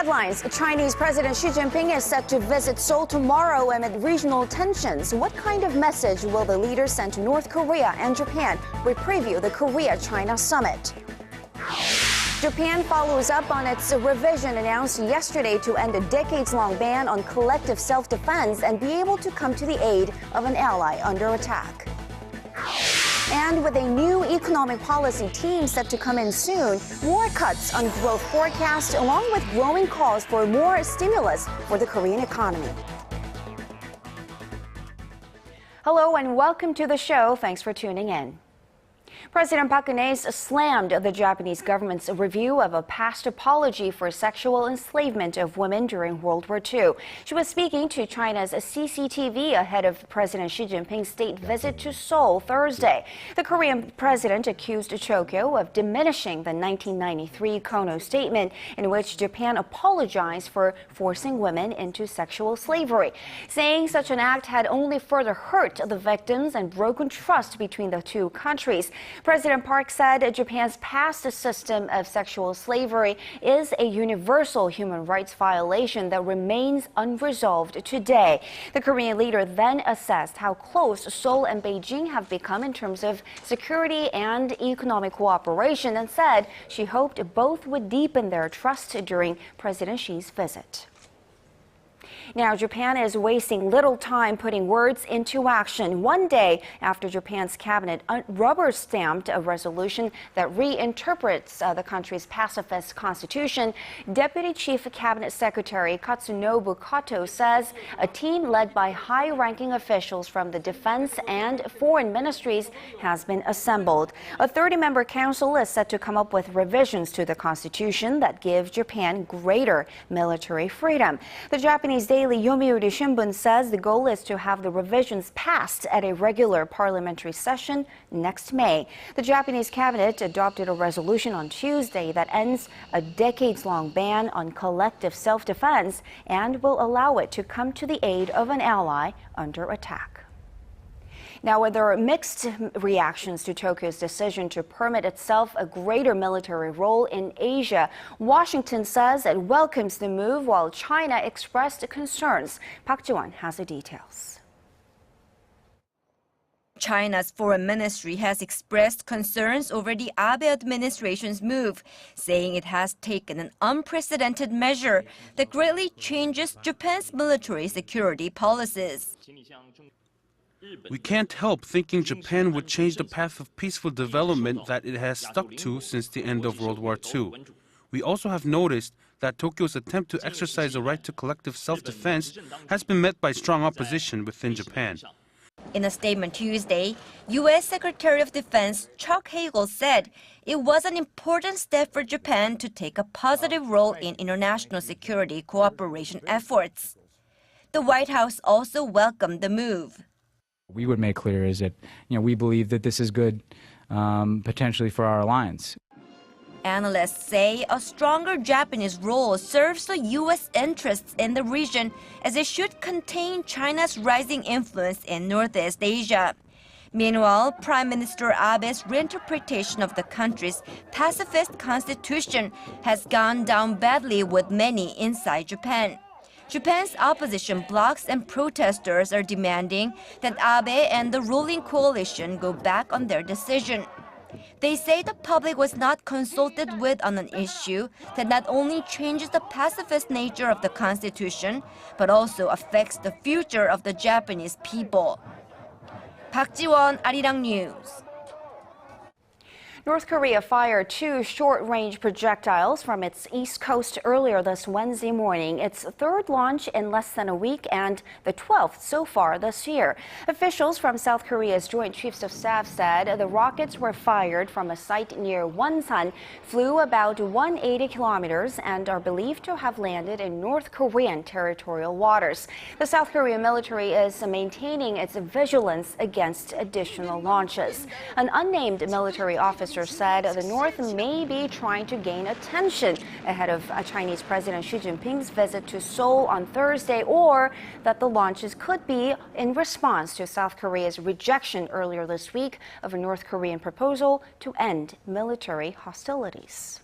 headlines. Chinese President Xi Jinping is set to visit Seoul tomorrow amid regional tensions. What kind of message will the leader send to North Korea and Japan? We preview the Korea-China summit. Japan follows up on its revision announced yesterday to end a decades-long ban on collective self-defense and be able to come to the aid of an ally under attack. And with a new economic policy team set to come in soon, more cuts on growth forecast along with growing calls for more stimulus for the Korean economy. Hello and welcome to the show. Thanks for tuning in. President Park slammed the Japanese government's review of a past apology for sexual enslavement of women during World War II. She was speaking to China's CCTV ahead of President Xi Jinping's state visit to Seoul Thursday. The Korean president accused Tokyo of diminishing the 1993 Kono statement in which Japan apologized for forcing women into sexual slavery, saying such an act had only further hurt the victims and broken trust between the two countries. President Park said Japan's past system of sexual slavery is a universal human rights violation that remains unresolved today. The Korean leader then assessed how close Seoul and Beijing have become in terms of security and economic cooperation and said she hoped both would deepen their trust during President Xi's visit. Now, Japan is wasting little time putting words into action. One day after Japan's cabinet rubber-stamped a resolution that reinterprets the country's pacifist constitution, Deputy Chief Cabinet Secretary Katsunobu Kato says a team led by high-ranking officials from the defense and foreign ministries has been assembled. A 30-member council is set to come up with revisions to the constitution that give Japan greater military freedom. The Japanese daily Yomiuri Shimbun says the goal is to have the revisions passed at a regular parliamentary session next May. The Japanese cabinet adopted a resolution on Tuesday that ends a decades-long ban on collective self-defense and will allow it to come to the aid of an ally under attack. Now, there are mixed reactions to Tokyo's decision to permit itself a greater military role in Asia. Washington says it welcomes the move, while China expressed concerns. Park Ji-won has the details. China's foreign ministry has expressed concerns over the Abe administration's move, saying it has taken an unprecedented measure that greatly changes Japan's military security policies. We can't help thinking Japan would change the path of peaceful development that it has stuck to since the end of World War II. We also have noticed that Tokyo's attempt to exercise the right to collective self-defense has been met by strong opposition within Japan. In a statement Tuesday, U.S. Secretary of Defense Chuck Hagel said it was an important step for Japan to take a positive role in international security cooperation efforts. The White House also welcomed the move. We would make clear is that, we believe that this is good potentially for our alliance. Analysts say a stronger Japanese role serves the U.S. interests in the region, as it should contain China's rising influence in Northeast Asia. Meanwhile, Prime Minister Abe's reinterpretation of the country's pacifist constitution has gone down badly with many inside Japan. Japan's opposition blocs and protesters are demanding that Abe and the ruling coalition go back on their decision. They say the public was not consulted with on an issue that not only changes the pacifist nature of the constitution, but also affects the future of the Japanese people. Park Ji-won, ARIRANG News. North Korea fired 2 short-range projectiles from its east coast earlier this Wednesday morning, its third launch in less than a week and the 12th so far this year. Officials from South Korea's Joint Chiefs of Staff said the rockets were fired from a site near Wonsan, flew about 180 kilometers, and are believed to have landed in North Korean territorial waters. The South Korean military is maintaining its vigilance against additional launches. An unnamed military officer said the North may be trying to gain attention ahead of Chinese President Xi Jinping's visit to Seoul on Thursday, or that the launches could be in response to South Korea's rejection earlier this week of a North Korean proposal to end military hostilities.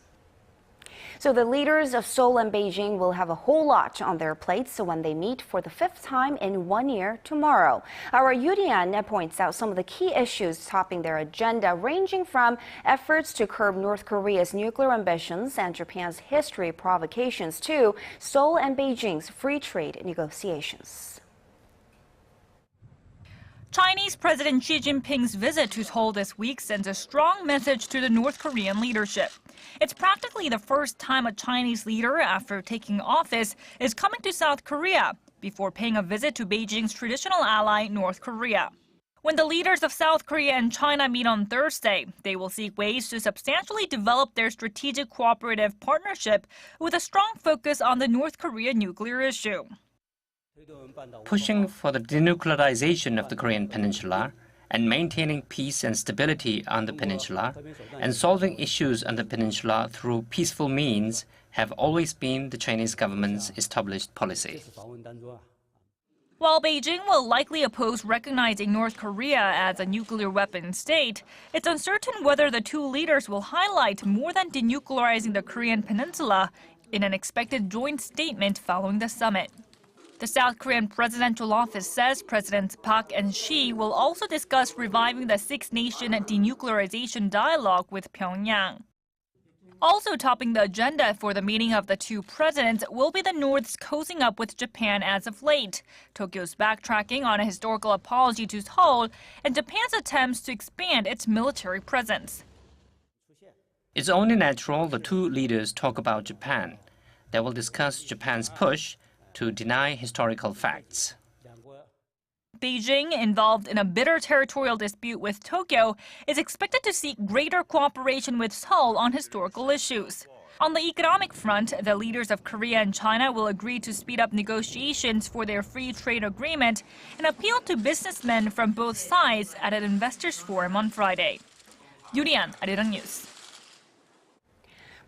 So the leaders of Seoul and Beijing will have a whole lot on their plates when they meet for the 5th time in 1 year tomorrow. Our Yudian points out some of the key issues topping their agenda, ranging from efforts to curb North Korea's nuclear ambitions and Japan's history provocations to Seoul and Beijing's free trade negotiations. Chinese President Xi Jinping's visit to Seoul this week sends a strong message to the North Korean leadership. It's practically the first time a Chinese leader, after taking office, is coming to South Korea before paying a visit to Beijing's traditional ally, North Korea. When the leaders of South Korea and China meet on Thursday, they will seek ways to substantially develop their strategic cooperative partnership with a strong focus on the North Korea nuclear issue. Pushing for the denuclearization of the Korean peninsula and maintaining peace and stability on the peninsula and solving issues on the peninsula through peaceful means have always been the Chinese government's established policy. While Beijing will likely oppose recognizing North Korea as a nuclear weapon state, it's uncertain whether the two leaders will highlight more than denuclearizing the Korean peninsula in an expected joint statement following the summit. The South Korean presidential office says Presidents Park and Xi will also discuss reviving the six-nation denuclearization dialogue with Pyongyang. Also topping the agenda for the meeting of the two presidents will be the North's cozying up with Japan as of late, Tokyo's backtracking on a historical apology to Seoul, and Japan's attempts to expand its military presence. It's only natural the two leaders talk about Japan. They will discuss Japan's push to deny historical facts. Beijing, involved in a bitter territorial dispute with Tokyo, is expected to seek greater cooperation with Seoul on historical issues. On the economic front, the leaders of Korea and China will agree to speed up negotiations for their free trade agreement and appeal to businessmen from both sides at an investors' forum on Friday. Yurian, ARIRANG News.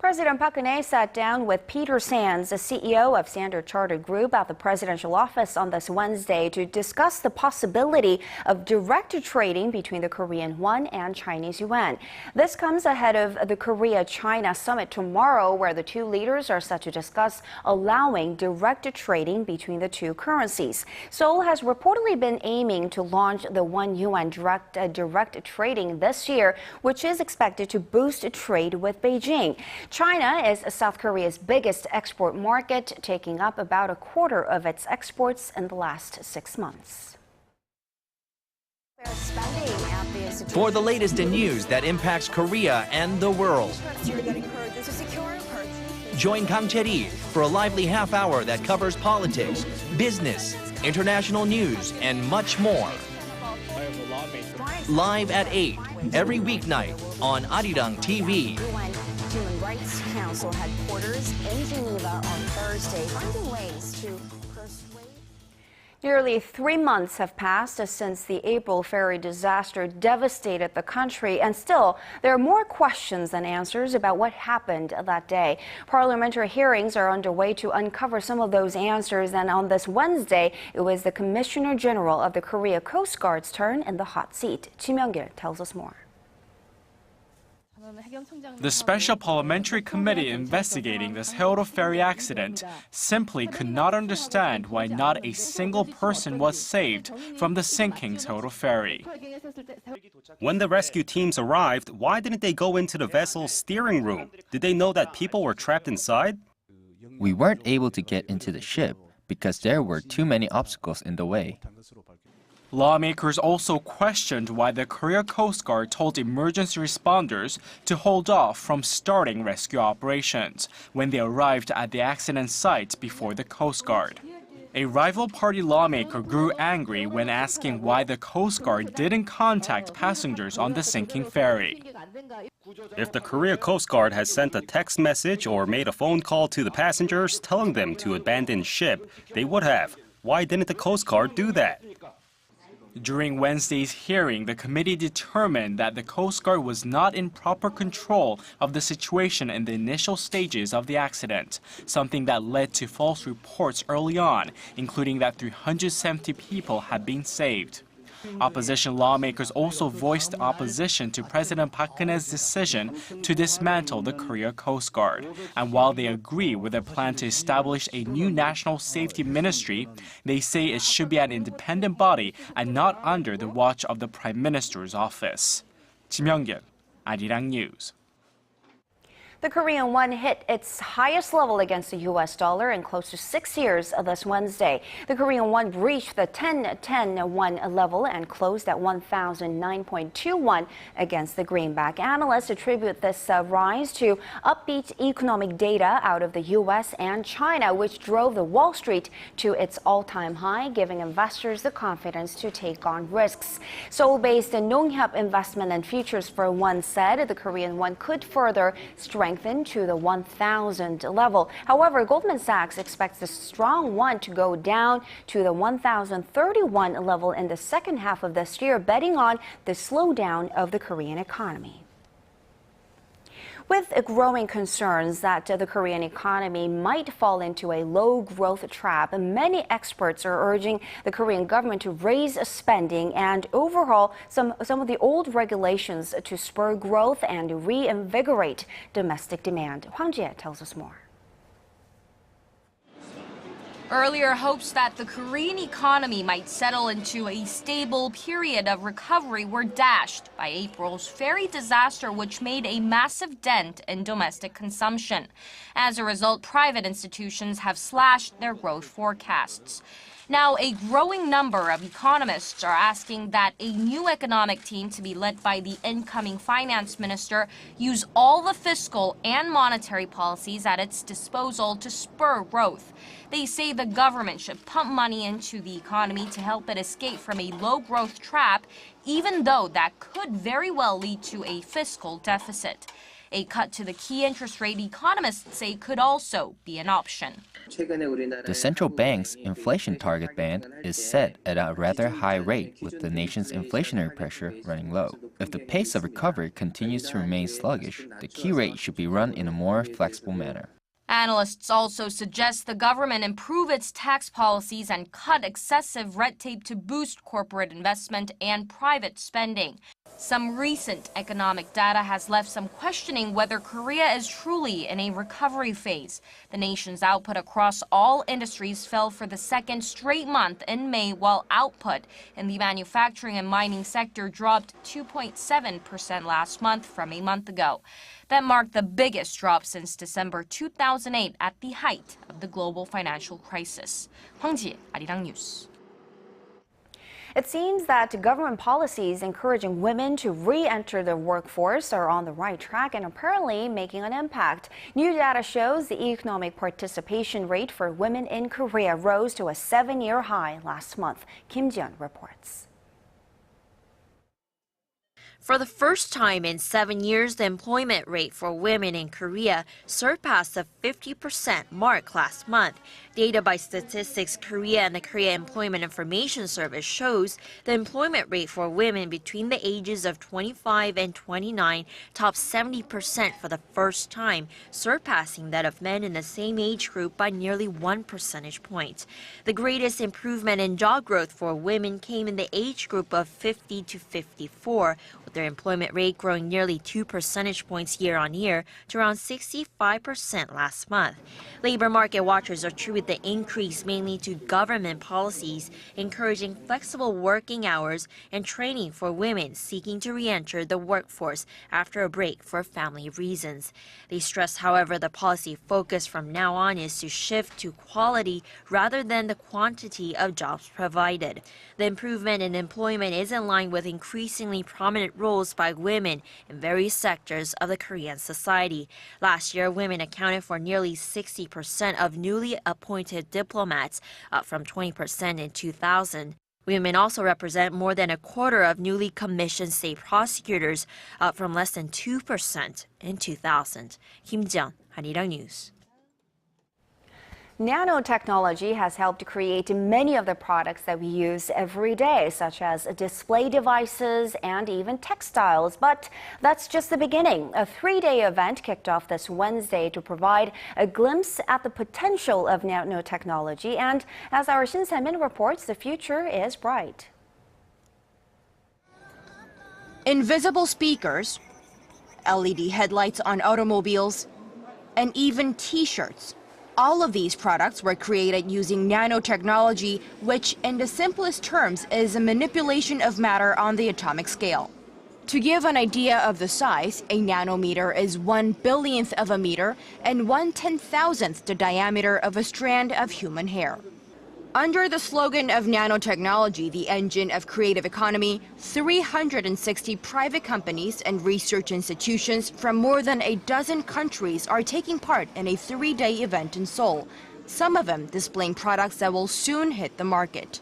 President Park sat down with Peter Sands, the CEO of Standard Chartered Group, at the presidential office on this Wednesday to discuss the possibility of direct trading between the Korean won and Chinese yuan. This comes ahead of the Korea-China summit tomorrow, where the two leaders are set to discuss allowing direct trading between the two currencies. Seoul has reportedly been aiming to launch the won-yuan direct trading this year, which is expected to boost trade with Beijing. China is South Korea's biggest export market, taking up about a quarter of its exports in the last 6 months. For the latest in news that impacts Korea and the world, join Kang Chae-ri for a lively half hour that covers politics, business, international news, and much more. Live at 8 every weeknight on ARIRANG TV. Human Rights Council headquarters in Geneva on Thursday, finding ways to persuade. Nearly 3 months have passed since the April ferry disaster devastated the country, and still there are more questions than answers about what happened that day. Parliamentary hearings are underway to uncover some of those answers, and on this Wednesday, it was the Commissioner General of the Korea Coast Guard's turn in the hot seat. Ji Myung-gil tells us more. The Special Parliamentary Committee investigating the Seoul ferry accident simply could not understand why not a single person was saved from the sinking Seoul ferry. When the rescue teams arrived, why didn't they go into the vessel's steering room? Did they know that people were trapped inside? We weren't able to get into the ship because there were too many obstacles in the way. Lawmakers also questioned why the Korea Coast Guard told emergency responders to hold off from starting rescue operations when they arrived at the accident site before the Coast Guard. A rival party lawmaker grew angry when asking why the Coast Guard didn't contact passengers on the sinking ferry. If the Korea Coast Guard had sent a text message or made a phone call to the passengers telling them to abandon ship, they would have. Why didn't the Coast Guard do that? During Wednesday's hearing, the committee determined that the Coast Guard was not in proper control of the situation in the initial stages of the accident, something that led to false reports early on, including that 370 people had been saved. Opposition lawmakers also voiced opposition to President Park Geun-hye's decision to dismantle the Korea Coast Guard. And while they agree with a plan to establish a new national safety ministry, they say it should be an independent body and not under the watch of the Prime Minister's office. Kim Young-gyun, ARIRANG News. The Korean won hit its highest level against the U.S. dollar in close to 6 years this Wednesday. The Korean won breached the 10-10-1 level and closed at 1,009.21 against the greenback. Analysts attribute this rise to upbeat economic data out of the U.S. and China, which drove the Wall Street to its all-time high, giving investors the confidence to take on risks. Seoul-based Nonghyap Investment and Futures for Won said the Korean won could further strengthen to the 1,000 level. However, Goldman Sachs expects the strong won to go down to the 1,031 level in the second half of this year, betting on the slowdown of the Korean economy. With growing concerns that the Korean economy might fall into a low-growth trap, many experts are urging the Korean government to raise spending and overhaul some of the old regulations to spur growth and reinvigorate domestic demand. Hwang Jie tells us more. Earlier hopes that the Korean economy might settle into a stable period of recovery were dashed by April's ferry disaster, which made a massive dent in domestic consumption. As a result, private institutions have slashed their growth forecasts. Now, a growing number of economists are asking that a new economic team to be led by the incoming finance minister use all the fiscal and monetary policies at its disposal to spur growth. They say the government should pump money into the economy to help it escape from a low-growth trap, even though that could very well lead to a fiscal deficit. A cut to the key interest rate, economists say, could also be an option. The central bank's inflation target band is set at a rather high rate, with the nation's inflationary pressure running low. If the pace of recovery continues to remain sluggish, the key rate should be run in a more flexible manner. Analysts also suggest the government improve its tax policies and cut excessive red tape to boost corporate investment and private spending. Some recent economic data has left some questioning whether Korea is truly in a recovery phase. The nation's output across all industries fell for the second straight month in May, while output in the manufacturing and mining sector dropped 2.7% last month from a month ago. That marked the biggest drop since December 2008 at the height of the global financial crisis. Hwang Ji, ARIRANG News. It seems that government policies encouraging women to re-enter the workforce are on the right track and apparently making an impact. New data shows the economic participation rate for women in Korea rose to a 7-year high last month. Kim Ji-yeon reports. For the first time in 7 years, the employment rate for women in Korea surpassed the 50% mark last month. Data by Statistics Korea and the Korea Employment Information Service shows the employment rate for women between the ages of 25 and 29 topped 70% for the first time, surpassing that of men in the same age group by nearly 1 percentage point. The greatest improvement in job growth for women came in the age group of 50 to 54, with their employment rate growing nearly 2 percentage points year on year to around 65% last month. Labor market watchers attribute the increase mainly to government policies encouraging flexible working hours and training for women seeking to re-enter the workforce after a break for family reasons. They stress, however, the policy focus from now on is to shift to quality rather than the quantity of jobs provided. The improvement in employment is in line with increasingly prominent roles by women in various sectors of the Korean society. Last year, women accounted for nearly 60% of newly appointed diplomats, up from 20% in 2000. Women also represent more than a quarter of newly commissioned state prosecutors, up from less than 2% in 2000. Kim Ji-yeon, ARIRANG News. Nanotechnology has helped create many of the products that we use every day, such as display devices and even textiles. But that's just the beginning. A 3-day event kicked off this Wednesday to provide a glimpse at the potential of nanotechnology. And as our Shin Se-min reports, the future is bright. invisible speakers, LED headlights on automobiles, and even T-shirts. All of these products were created using nanotechnology, which in the simplest terms is a manipulation of matter on the atomic scale. To give an idea of the size, a nanometer is 1/billionth of a meter and 1/10,000th the diameter of a strand of human hair. Under the slogan of nanotechnology, the engine of creative economy, 360 private companies and research institutions from more than a dozen countries are taking part in a 3-day event in Seoul, some of them displaying products that will soon hit the market.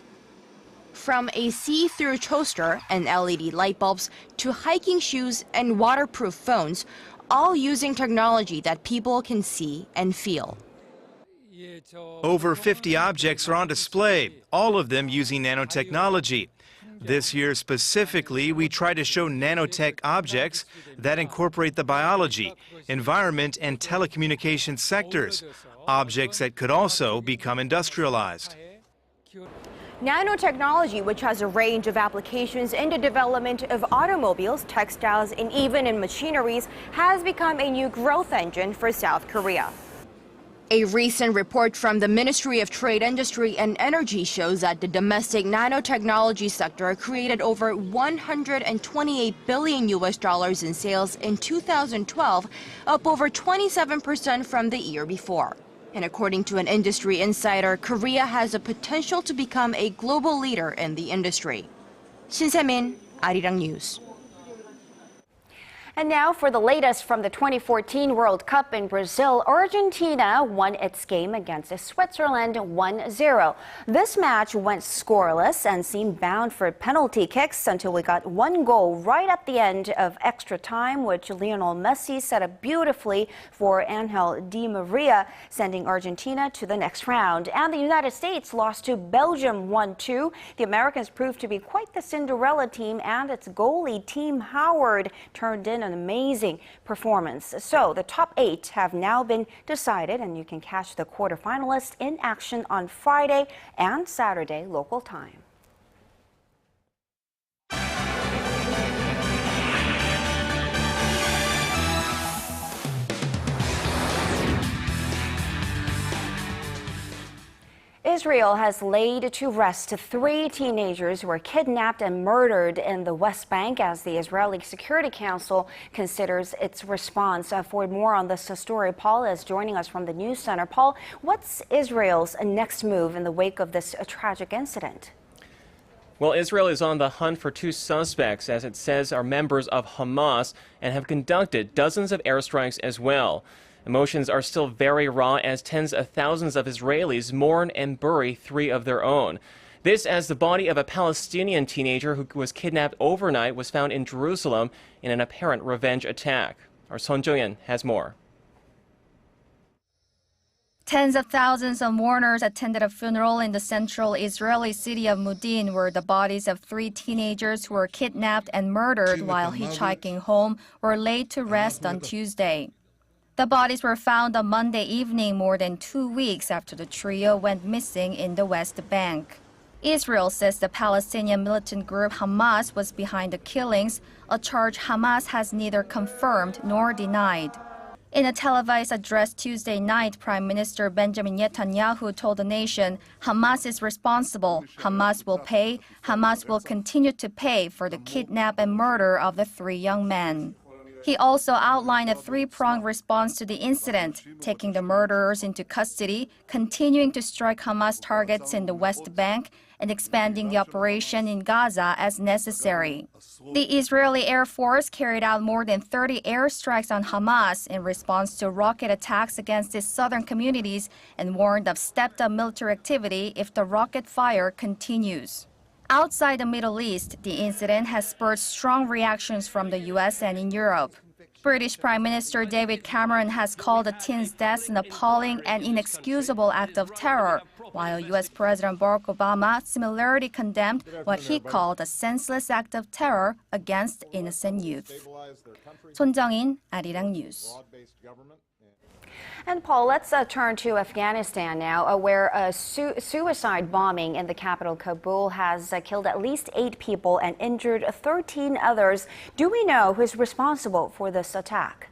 From a see-through toaster and LED light bulbs to hiking shoes and waterproof phones, all using technology that people can see and feel. Over 50 objects are on display, all of them using nanotechnology. This year specifically, we try to show nanotech objects that incorporate the biology, environment, and telecommunications sectors, objects that could also become industrialized. Nanotechnology, which has a range of applications in the development of automobiles, textiles, and even in machineries, has become a new growth engine for South Korea. A recent report from the Ministry of Trade, Industry and Energy shows that the domestic nanotechnology sector created over $128 billion in sales in 2012, up over 27% from the year before. And according to an industry insider, Korea has the potential to become a global leader in the industry. Shin Se-min, ARIRANG News. And now for the latest from the 2014 World Cup in Brazil, Argentina won its game against Switzerland 1-0. This match went scoreless and seemed bound for penalty kicks until we got one goal right at the end of extra time, which Lionel Messi set up beautifully for Angel Di Maria, sending Argentina to the next round. And the United States lost to Belgium 1-2. The Americans proved to be quite the Cinderella team, and its goalie, Tim Howard, turned in an amazing performance. So the top 8 have now been decided, and you can catch the quarterfinalists in action on Friday and Saturday local time. Israel has laid to rest 3 teenagers who were kidnapped and murdered in the West Bank as the Israeli Security Council considers its response. For more on this story, Paul is joining us from the News Center. Paul, what's Israel's next move in the wake of this tragic incident? Well, Israel is on the hunt for 2 suspects, as it says are members of Hamas, and have conducted dozens of airstrikes as well. Emotions are still very raw as tens of thousands of Israelis mourn and bury 3 of their own. This as the body of a Palestinian teenager who was kidnapped overnight was found in Jerusalem in an apparent revenge attack. Our Son Jo-yeon has more. Tens of thousands of mourners attended a funeral in the central Israeli city of Mudin, where the bodies of 3 teenagers who were kidnapped and murdered while hitchhiking home were laid to rest on Tuesday. The bodies were found on Monday evening, more than 2 weeks after the trio went missing in the West Bank. Israel says the Palestinian militant group Hamas was behind the killings, a charge Hamas has neither confirmed nor denied. In a televised address Tuesday night, Prime Minister Benjamin Netanyahu told the nation, Hamas is responsible, Hamas will pay, Hamas will continue to pay for the kidnap and murder of the 3 young men. He also outlined a 3-pronged response to the incident, taking the murderers into custody, continuing to strike Hamas targets in the West Bank, and expanding the operation in Gaza as necessary. The Israeli Air Force carried out more than 30 airstrikes on Hamas in response to rocket attacks against its southern communities and warned of stepped-up military activity if the rocket fire continues. Outside the Middle East, the incident has spurred strong reactions from the U.S. and in Europe. British Prime Minister David Cameron has called the teens' deaths an appalling and inexcusable act of terror, while U.S. President Barack Obama similarly condemned what he called a senseless act of terror against innocent youth. 손정인, ARIRANG News. And Paul, let's turn to Afghanistan now, where a suicide bombing in the capital Kabul has killed at least 8 people and injured 13 others. Do we know who's responsible for this attack?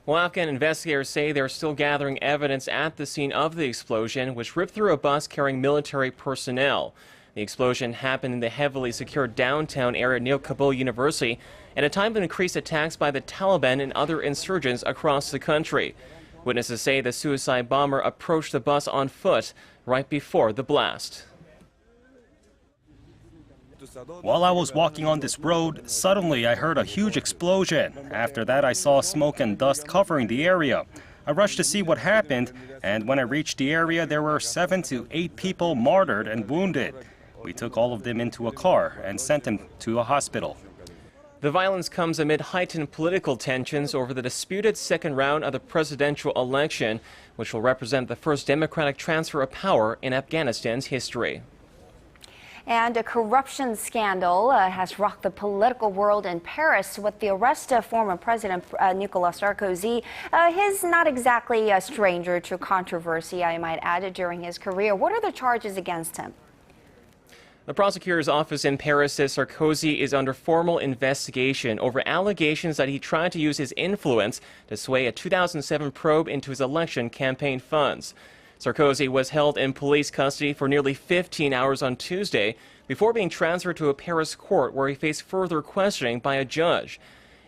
Well, Afghan investigators say they're still gathering evidence at the scene of the explosion, which ripped through a bus carrying military personnel. The explosion happened in the heavily secured downtown area near Kabul University at a time of increased attacks by the Taliban and other insurgents across the country. Witnesses say the suicide bomber approached the bus on foot right before the blast. While I was walking on this road, suddenly I heard a huge explosion. After that, I saw smoke and dust covering the area. I rushed to see what happened, and when I reached the area, there were 7 to 8 people martyred and wounded. We took all of them into a car and sent them to a hospital. The violence comes amid heightened political tensions over the disputed second round of the presidential election, which will represent the first democratic transfer of power in Afghanistan's history. And a corruption scandal has rocked the political world in Paris with the arrest of former President Nicolas Sarkozy. He's not exactly a stranger to controversy, I might add, during his career. What are the charges against him? The prosecutor's office in Paris says Sarkozy is under formal investigation over allegations that he tried to use his influence to sway a 2007 probe into his election campaign funds. Sarkozy was held in police custody for nearly 15 hours on Tuesday before being transferred to a Paris court where he faced further questioning by a judge.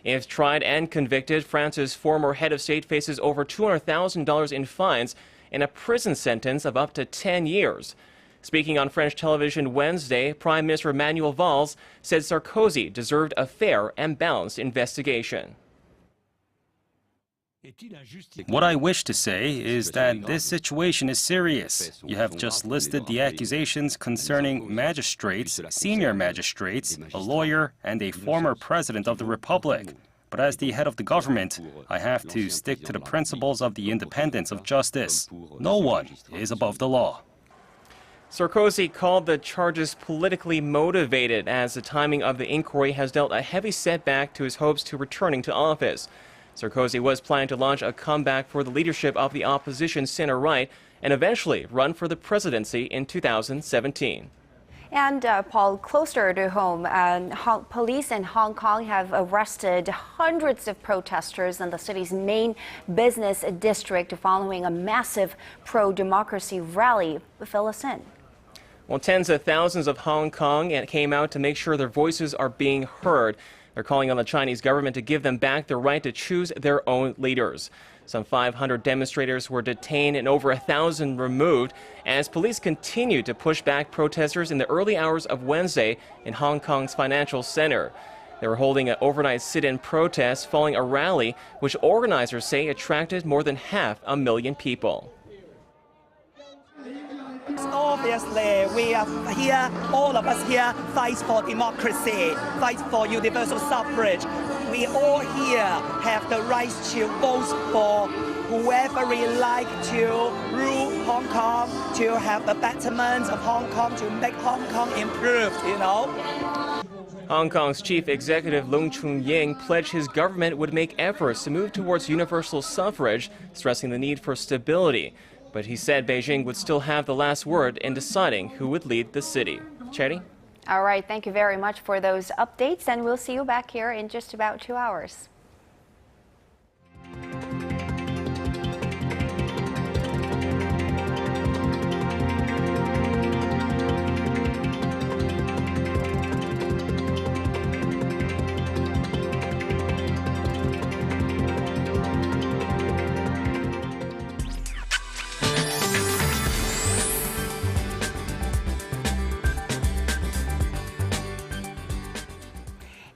If tried and convicted, France's former head of state faces over $200,000 in fines and a prison sentence of up to 10 years. Speaking on French television Wednesday, Prime Minister Manuel Valls said Sarkozy deserved a fair and balanced investigation. What I wish to say is that this situation is serious. You have just listed the accusations concerning magistrates, senior magistrates, a lawyer, and a former president of the Republic. But as the head of the government, I have to stick to the principles of the independence of justice. No one is above the law. Sarkozy called the charges politically motivated as the timing of the inquiry has dealt a heavy setback to his hopes to returning to office. Sarkozy was planning to launch a comeback for the leadership of the opposition center-right and eventually run for the presidency in 2017. And Paul, closer to home, police in Hong Kong have arrested hundreds of protesters in the city's main business district following a massive pro-democracy rally. Fill us in. Well, tens of thousands of Hong Kong came out to make sure their voices are being heard. They're calling on the Chinese government to give them back the right to choose their own leaders. Some 500 demonstrators were detained and over 1,000 removed as police continued to push back protesters in the early hours of Wednesday in Hong Kong's financial center. They were holding an overnight sit-in protest following a rally which organizers say attracted more than 500,000 people. Obviously, we are here, all of us here, fight for democracy, fight for universal suffrage. We all here have the right to vote for whoever we like to rule Hong Kong, to have the betterment of Hong Kong, to make Hong Kong improved, you know. Hong Kong's chief executive Leung Chun-ying pledged his government would make efforts to move towards universal suffrage, stressing the need for stability. But he said Beijing would still have the last word in deciding who would lead the city. Cherry? All right, thank you very much for those updates, and we'll see you back here in just about 2 hours.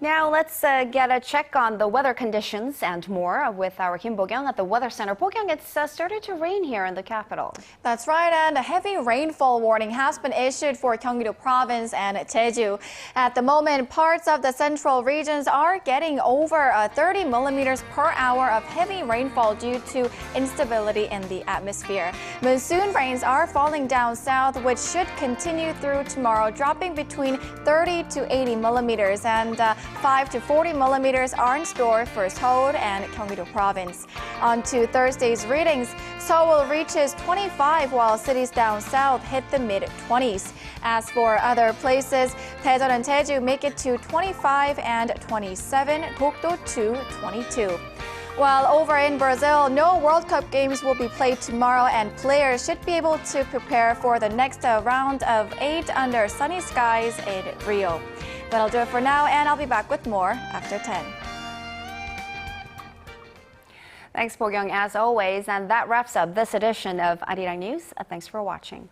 Now let's get a check on the weather conditions and more with our Kim Bo-kyung at the Weather Center. Bo-kyung, it's started to rain here in the capital. That's right, and a heavy rainfall warning has been issued for Gyeonggi-do Province and Jeju. At the moment, parts of the central regions are getting over 30 millimeters per hour of heavy rainfall due to instability in the atmosphere. Monsoon rains are falling down south, which should continue through tomorrow, dropping between 30 to 80 millimeters, and 5 to 40 millimeters are in store for Seoul and Gyeonggi-do Province. On to Thursday's readings, Seoul reaches 25 while cities down south hit the mid-20s. As for other places, Daejeon and Jeju make it to 25 and 27, Dokdo to 22. While over in Brazil, no World Cup games will be played tomorrow, and players should be able to prepare for the next round of 8 under sunny skies in Rio. That'll do it for now, and I'll be back with more after 10. Thanks, Bo-kyung, as always. And that wraps up this edition of ARIRANG News. Thanks for watching.